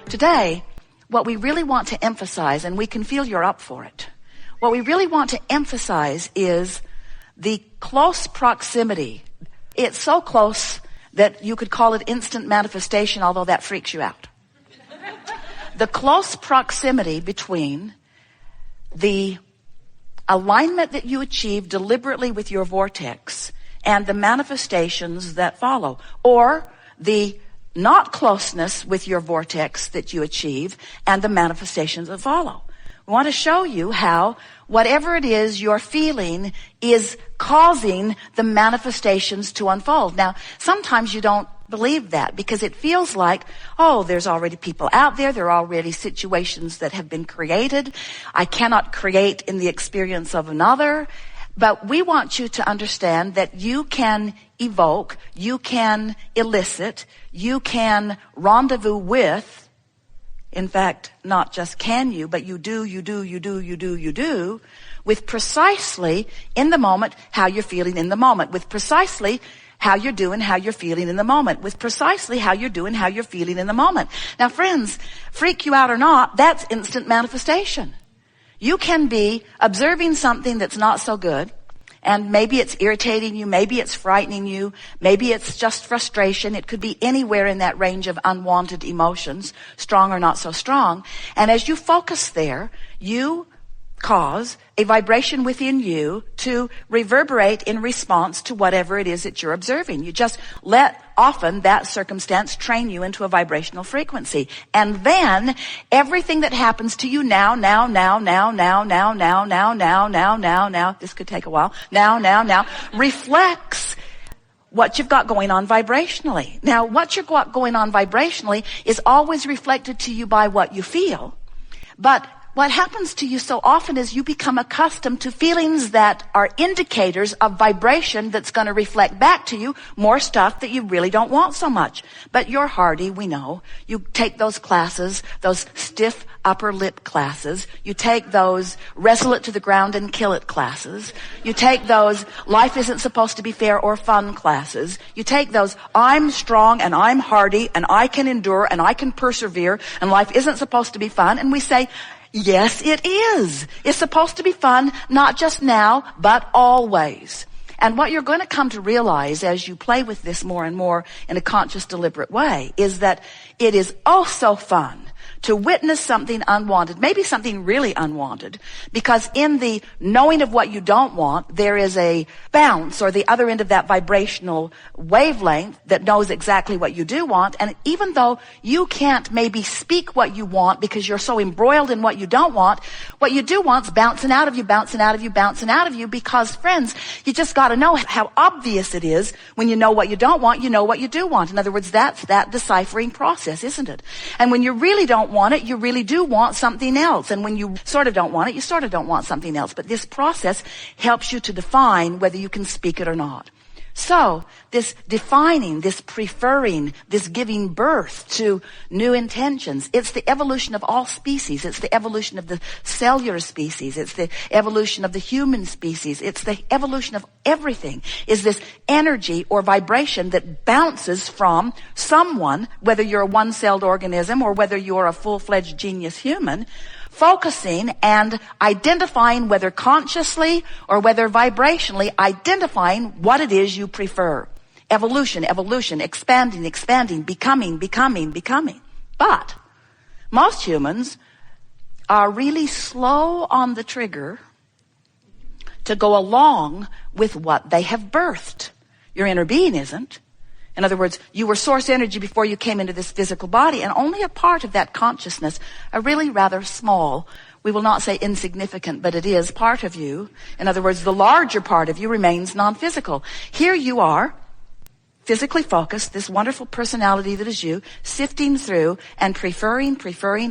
today, what we really want to emphasize, and we can feel you're up for it, what we really want to emphasize is the close proximity. It's so close that you could call it instant manifestation, although that freaks you out. The close proximity between the alignment that you achieve deliberately with your vortex and the manifestations that follow, or the not closeness with your vortex that you achieve and the manifestations that follow. We want to show you how whatever it is you're feeling is causing the manifestations to unfold. Now, sometimes you don't believe that because it feels like, oh, there's already people out there. There are already situations that have been created. I cannot create in the experience of another. But we want you to understand that you can evoke, you can elicit, you can rendezvous with. In fact, not just can you, but you do, with precisely in the moment how you're feeling in the moment, with precisely how you're doing, how you're feeling in the moment, with precisely how you're doing, how you're feeling in the moment. Now, friends, freak you out or not, that's instant manifestation. You can be observing something that's not so good, and maybe it's irritating you, maybe it's frightening you, maybe it's just frustration. It could be anywhere in that range of unwanted emotions, strong or not so strong. And as you focus there, you cause a vibration within you to reverberate in response to whatever it is that you're observing. You just let often that circumstance train you into a vibrational frequency. And then everything that happens to you now, this could take a while, now, reflects what you've got going on vibrationally. Now, what you've got going on vibrationally is always reflected to you by what you feel. But what happens to you so often is you become accustomed to feelings that are indicators of vibration that's going to reflect back to you more stuff that you really don't want so much. But you're hardy, we know. You take those classes, those stiff upper lip classes. You take those wrestle it to the ground and kill it classes. You take those life isn't supposed to be fair or fun classes. You take those I'm strong and I'm hardy and I can endure and I can persevere and life isn't supposed to be fun. And we say, yes, it is. It's supposed to be fun, not just now, but always. And what you're going to come to realize as you play with this more and more in a conscious, deliberate way is that it is oh so fun to witness something unwanted, maybe something really unwanted, because in the knowing of what you don't want, there is a bounce or the other end of that vibrational wavelength that knows exactly what you do want. And even though you can't maybe speak what you want because you're so embroiled in what you don't want, what you do want's bouncing out of you, bouncing out of you, bouncing out of you, because friends, you just got to know how obvious it is when you know what you don't want, you know what you do want. In other words, that's that deciphering process, isn't it? And when you really don't want it, you really do want something else. And when you sort of don't want it, you sort of don't want something else. But this process helps you to define whether you can speak it or not. So this defining, this preferring, this giving birth to new intentions, it's the evolution of all species. It's the evolution of the cellular species. It's the evolution of the human species. It's the evolution of everything, is this energy or vibration that bounces from someone, whether you're a one-celled organism or whether you're a full-fledged genius human, focusing and identifying, whether consciously or whether vibrationally, identifying what it is you prefer. Evolution, expanding, becoming. But most humans are really slow on the trigger to go along with what they have birthed. Your inner being isn't. In other words, you were source energy before you came into this physical body, and only a part of that consciousness, a really rather small, we will not say insignificant, but it is part of you. In other words, the larger part of you remains non-physical. Here you are, physically focused, this wonderful personality that is you, sifting through and preferring,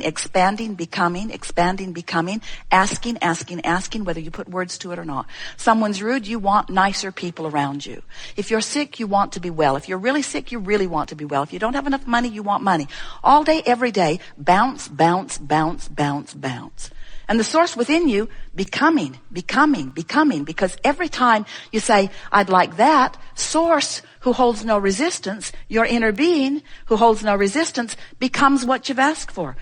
expanding, becoming, asking, whether you put words to it or not. Someone's rude, you want nicer people around you. If you're sick, you want to be well. If you're really sick, you really want to be well. If you don't have enough money, you want money. All day, every day, bounce. And the source within you becoming, because every time you say, I'd like that, source who holds no resistance, your inner being who holds no resistance, becomes what you've asked for,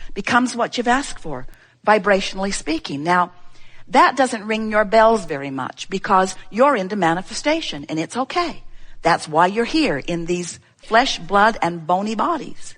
vibrationally speaking. Now, that doesn't ring your bells very much because you're into manifestation, and it's okay. That's why you're here in these flesh, blood, and bony bodies.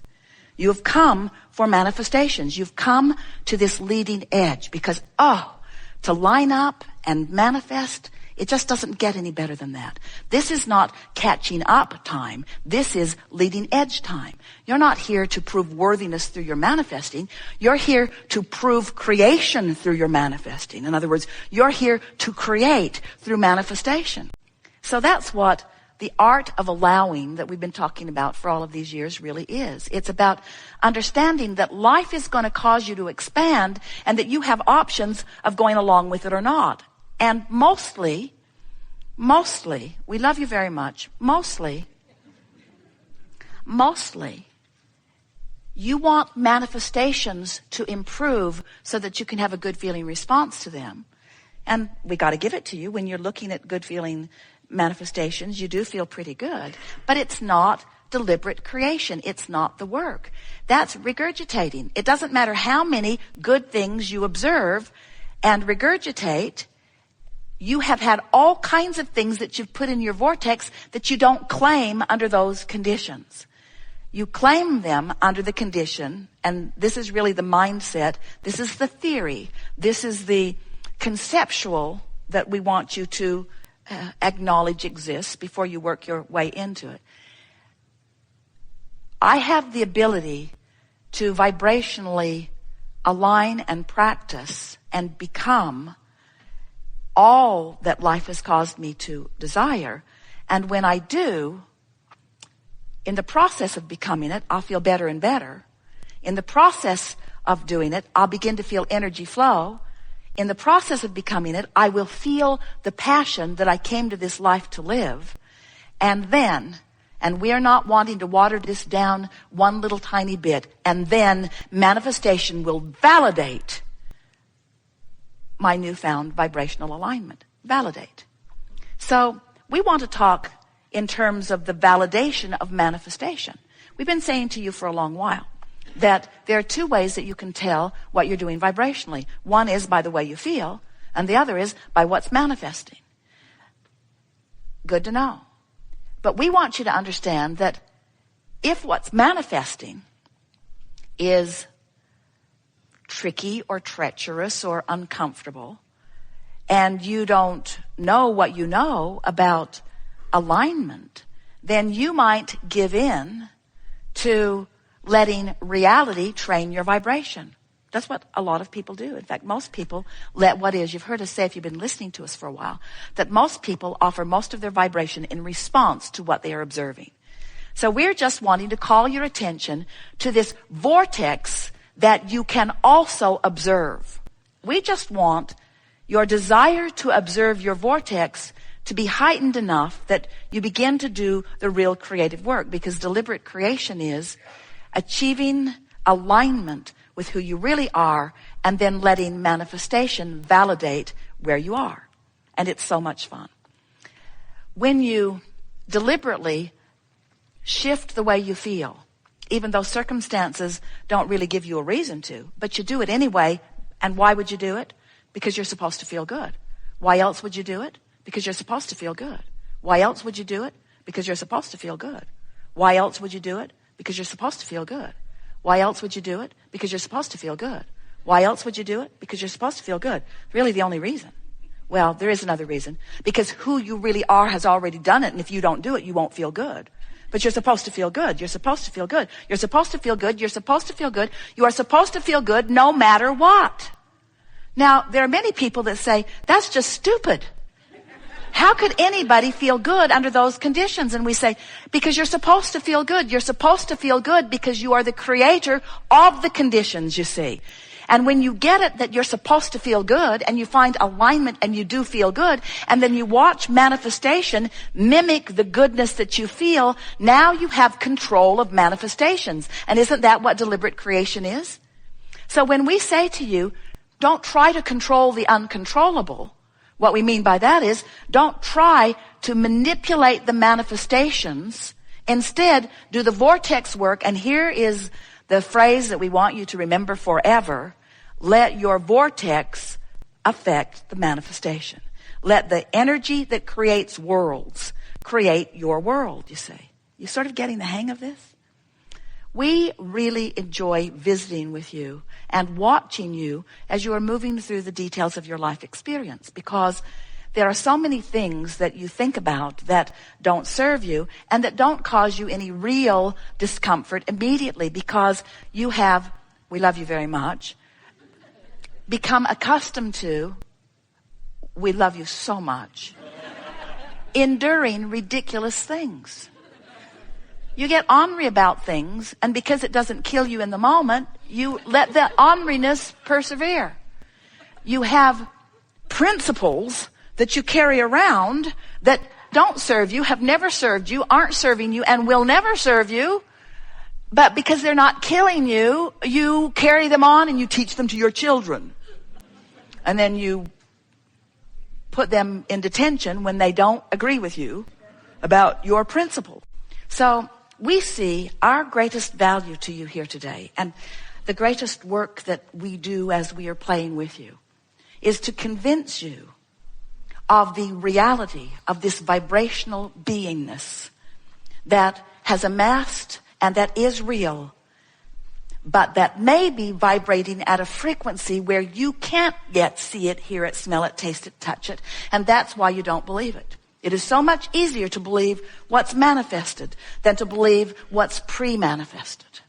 You have come for manifestations. You've come to this leading edge because, to line up and manifest, it just doesn't get any better than that. This is not catching up time. This is leading edge time. You're not here to prove worthiness through your manifesting. You're here to prove creation through your manifesting. In other words, you're here to create through manifestation. So that's what the art of allowing that we've been talking about for all of these years really is. It's about understanding that life is going to cause you to expand and that you have options of going along with it or not. And mostly, we love you very much, mostly, you want manifestations to improve so that you can have a good feeling response to them. And we got to give it to you. When you're looking at good feeling manifestations, you do feel pretty good, but it's not deliberate creation. It's not the work. That's regurgitating. It doesn't matter how many good things you observe and regurgitate. You have had all kinds of things that you've put in your vortex that you don't claim under those conditions. You claim them under the condition, and this is really the mindset. This is the theory. This is the conceptual that we want you to acknowledge exists before you work your way into it. I have the ability to vibrationally align and practice and become all that life has caused me to desire. And when I do, in the process of becoming it, I'll feel better and better. In the process of doing it, I'll begin to feel energy flow. In the process of becoming it, I will feel the passion that I came to this life to live. And then, and we are not wanting to water this down one little tiny bit, and then manifestation will validate my newfound vibrational alignment. Validate. So we want to talk in terms of the validation of manifestation. We've been saying to you for a long while that there are two ways that you can tell what you're doing vibrationally. One is by the way you feel, and the other is by what's manifesting. Good to know. But we want you to understand that if what's manifesting is tricky or treacherous or uncomfortable, and you don't know what you know about alignment, then you might give in to letting reality train your vibration. That's what a lot of people do. In fact, most people let what is. You've heard us say, if you've been listening to us for a while, that most people offer most of their vibration in response to what they are observing. So we're just wanting to call your attention to this vortex that you can also observe. We just want your desire to observe your vortex to be heightened enough that you begin to do the real creative work, because deliberate creation is achieving alignment with who you really are and then letting manifestation validate where you are. And it's so much fun. When you deliberately shift the way you feel, even though circumstances don't really give you a reason to, but you do it anyway. And why would you do it? Because you're supposed to feel good. Why else would you do it? Because you're supposed to feel good. Why else would you do it? Because you're supposed to feel good. Why else would you do it? Because you're supposed to feel good. Why else would you do it? Because you're supposed to feel good. Why else would you do it? Because you're supposed to feel good. Really the only reason. Well, there is another reason. Because who you really are has already done it, and if you don't do it, you won't feel good. But you're supposed to feel good. You're supposed to feel good. You're supposed to feel good. You're supposed to feel good. You are supposed to feel good no matter what. Now, there are many people that say, that's just stupid. How could anybody feel good under those conditions? And we say, because you're supposed to feel good. You're supposed to feel good because you are the creator of the conditions, you see. And when you get it that you're supposed to feel good and you find alignment and you do feel good, and then you watch manifestation mimic the goodness that you feel, now you have control of manifestations. And isn't that what deliberate creation is? So when we say to you, Don't try to control the uncontrollable. What we mean by that is, don't try to manipulate the manifestations. Instead, do the vortex work. And here is the phrase that we want you to remember forever. Let your vortex affect the manifestation. Let the energy that creates worlds create your world, you see. You sort of getting the hang of this? We really enjoy visiting with you and watching you as you are moving through the details of your life experience, because there are so many things that you think about that don't serve you and that don't cause you any real discomfort immediately, because you have, we love you very much, become accustomed to, we love you so much, enduring ridiculous things. You get ornery about things, and because it doesn't kill you in the moment, you let the orneriness persevere. You have principles that you carry around that don't serve you, have never served you, aren't serving you, and will never serve you. But because they're not killing you, you carry them on and you teach them to your children. And then you put them in detention when they don't agree with you about your principle. So we see our greatest value to you here today, and the greatest work that we do as we are playing with you, is to convince you of the reality of this vibrational beingness that has amassed and that is real, but that may be vibrating at a frequency where you can't yet see it, hear it, smell it, taste it, touch it, and that's why you don't believe it. It is so much easier to believe what's manifested than to believe what's pre-manifested.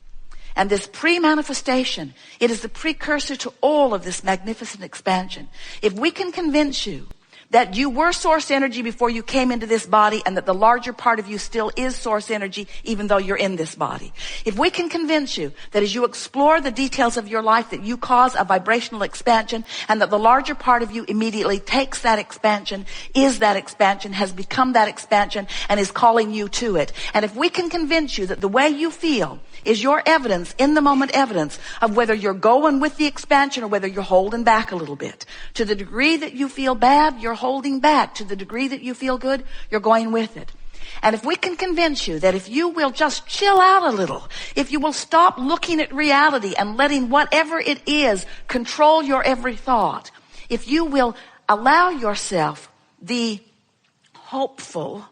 And this pre-manifestation, it is the precursor to all of this magnificent expansion. If we can convince you that you were source energy before you came into this body, and that the larger part of you still is source energy even though you're in this body. If we can convince you that as you explore the details of your life that you cause a vibrational expansion, and that the larger part of you immediately takes that expansion, is that expansion, has become that expansion, and is calling you to it. And if we can convince you that the way you feel is your evidence, in the moment evidence, of whether you're going with the expansion or whether you're holding back a little bit. To the degree that you feel bad, you're holding back. To the degree that you feel good, you're going with it. And if we can convince you that if you will just chill out a little, if you will stop looking at reality and letting whatever it is control your every thought, if you will allow yourself the hopeful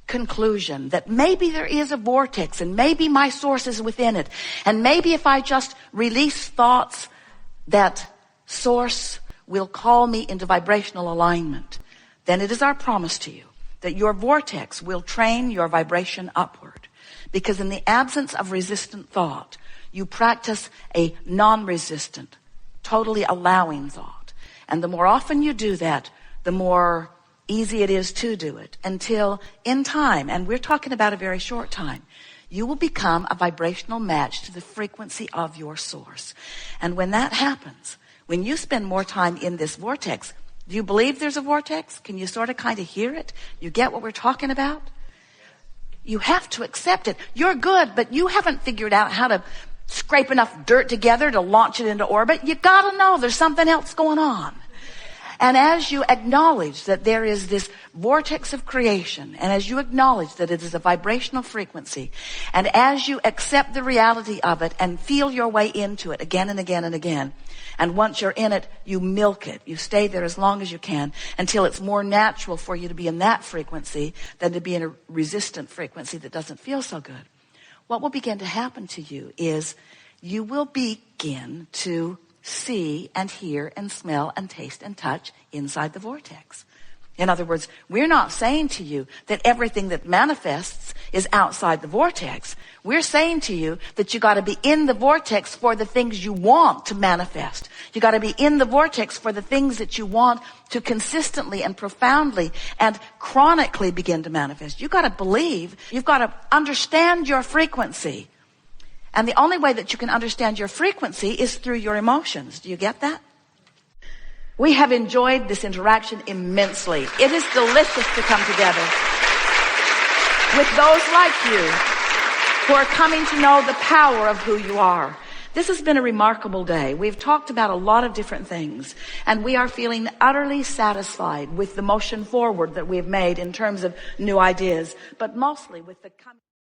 conclusion that maybe there is a vortex and maybe my source is within it, and maybe if I just release thoughts, that source will call me into vibrational alignment, then it is our promise to you that your vortex will train your vibration upward. Because in the absence of resistant thought, you practice a non-resistant, totally allowing thought. And the more often you do that, the more easy it is to do it, until in time, and we're talking about a very short time, you will become a vibrational match to the frequency of your source. And when that happens, when you spend more time in this vortex, do you believe there's a vortex? Can you sort of kind of hear it? You get what we're talking about? You have to accept it. You're good, but you haven't figured out how to scrape enough dirt together to launch it into orbit. You gotta know there's something else going on. And as you acknowledge that there is this vortex of creation, and as you acknowledge that it is a vibrational frequency, and as you accept the reality of it and feel your way into it again and again and again, and once you're in it, you milk it. You stay there as long as you can until it's more natural for you to be in that frequency than to be in a resistant frequency that doesn't feel so good. What will begin to happen to you is you will begin to see and hear and smell and taste and touch inside the vortex. In other words, we're not saying to you that everything that manifests is outside the vortex. We're saying to you that you got to be in the vortex for the things you want to manifest. You got to be in the vortex for the things that you want to consistently and profoundly and chronically begin to manifest. You got to believe, you've got to understand your frequency. And the only way that you can understand your frequency is through your emotions. Do you get that? We have enjoyed this interaction immensely. It is delicious to come together with those like you who are coming to know the power of who you are. This has been a remarkable day. We've talked about a lot of different things, and we are feeling utterly satisfied with the motion forward that we've made in terms of new ideas, but mostly with the coming